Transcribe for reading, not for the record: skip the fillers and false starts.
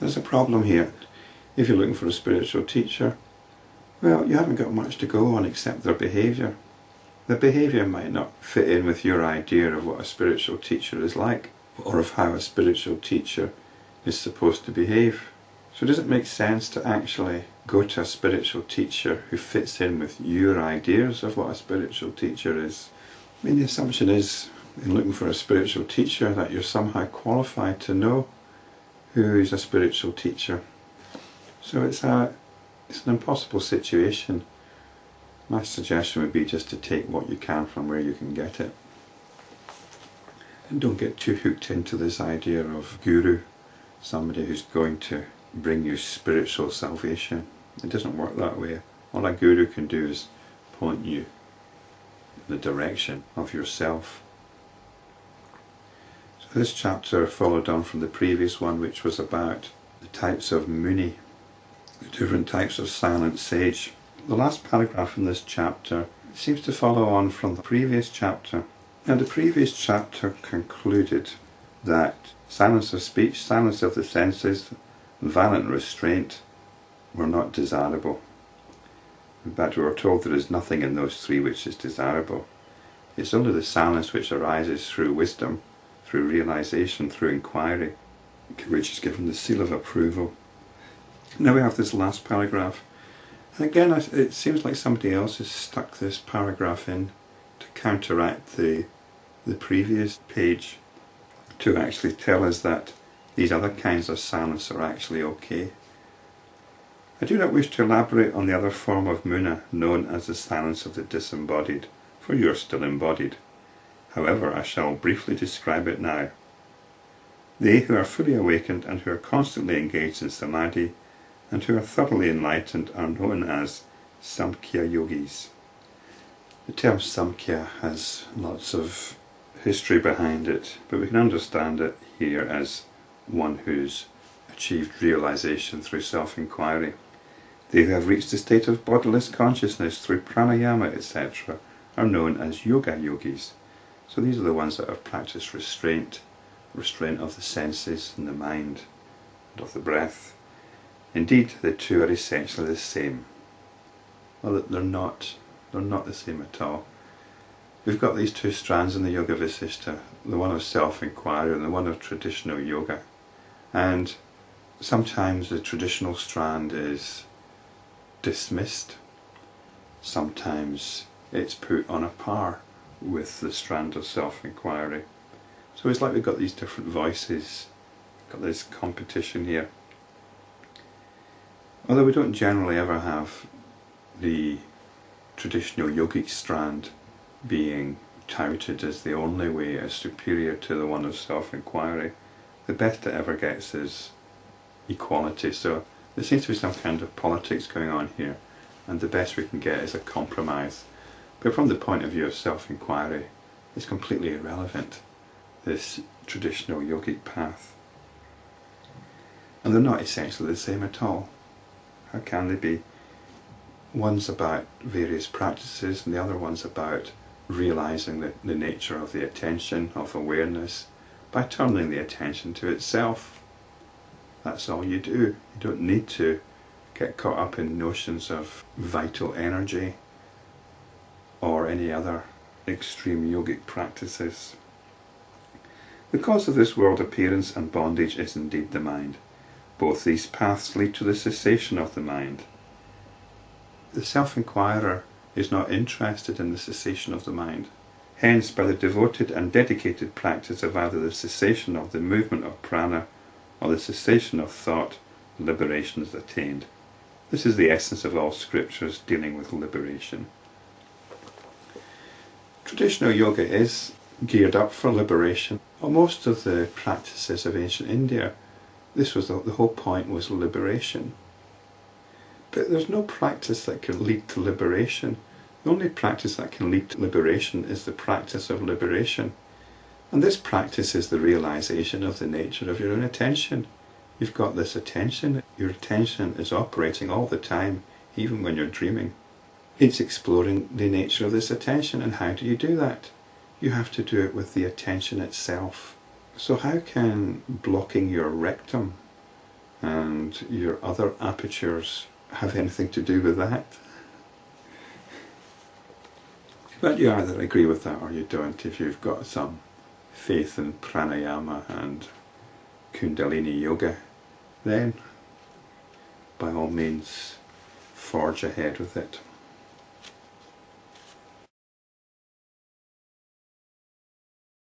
There's a problem here. If you're looking for a spiritual teacher, well, you haven't got much to go on except their behaviour. Their behaviour might not fit in with your idea of what a spiritual teacher is like, or of how a spiritual teacher is supposed to behave. So does it make sense to actually go to a spiritual teacher who fits in with your ideas of what a spiritual teacher is? I mean, the assumption is, in looking for a spiritual teacher, that you're somehow qualified to know who is a spiritual teacher. So it's an impossible situation. My suggestion would be just to take what you can from where you can get it. And don't get too hooked into this idea of guru, somebody who's going to bring you spiritual salvation. It doesn't work that way. All a guru can do is point you in the direction of yourself. So this chapter followed on from the previous one, which was about the types of muni, the different types of silent sage. The last paragraph in this chapter seems to follow on from the previous chapter. Now, the previous chapter concluded that silence of speech, silence of the senses, and violent restraint were not desirable. In fact, we were told there is nothing in those three which is desirable. It's only the silence which arises through wisdom, through realization, through inquiry, which is given the seal of approval. Now we have this last paragraph. And again, it seems like somebody else has stuck this paragraph in to counteract the previous page, to actually tell us that these other kinds of silence are actually okay. I do not wish to elaborate on the other form of muna known as the silence of the disembodied, for you are still embodied. However, I shall briefly describe it now. They who are fully awakened and who are constantly engaged in samadhi and who are thoroughly enlightened are known as Samkhya yogis. The term Samkhya has lots of history behind it, but we can understand it here as one who's achieved realization through self-enquiry. They who have reached a state of bodiless consciousness through pranayama, etc., are known as yoga yogis. So these are the ones that have practiced restraint of the senses and the mind and of the breath. Indeed, the two are essentially the same. Well, they're not the same at all. We've got these two strands in the Yoga Vasistha, the one of self-enquiry and the one of traditional yoga. And sometimes the traditional strand is dismissed. Sometimes it's put on a par with the strand of self-enquiry. So it's like we've got these different voices, got this competition here. Although we don't generally ever have the traditional yogic strand being touted as the only way, as superior to the one of self-enquiry, the best it ever gets is equality. So there seems to be some kind of politics going on here, and the best we can get is a compromise. But from the point of view of self-enquiry, it's completely irrelevant, this traditional yogic path. And they're not essentially the same at all. How can they be? One's about various practices and the other one's about realizing the nature of the attention, of awareness, by turning the attention to itself. That's all you do. You don't need to get caught up in notions of vital energy or any other extreme yogic practices. The cause of this world appearance and bondage is indeed the mind. Both these paths lead to the cessation of the mind. The self-enquirer is not interested in the cessation of the mind. Hence, by the devoted and dedicated practice of either the cessation of the movement of prana or the cessation of thought, liberation is attained. This is the essence of all scriptures dealing with liberation. Traditional yoga is geared up for liberation. Well, most of the practices of ancient India, this was the whole point was liberation. But there's no practice that can lead to liberation. The only practice that can lead to liberation is the practice of liberation. And this practice is the realization of the nature of your own attention. You've got this attention. Your attention is operating all the time, even when you're dreaming. It's exploring the nature of this attention. And how do you do that? You have to do it with the attention itself. So how can blocking your rectum and your other apertures have anything to do with that. But you either agree with that or you don't. If you've got some faith in pranayama and kundalini yoga, then by all means forge ahead with it.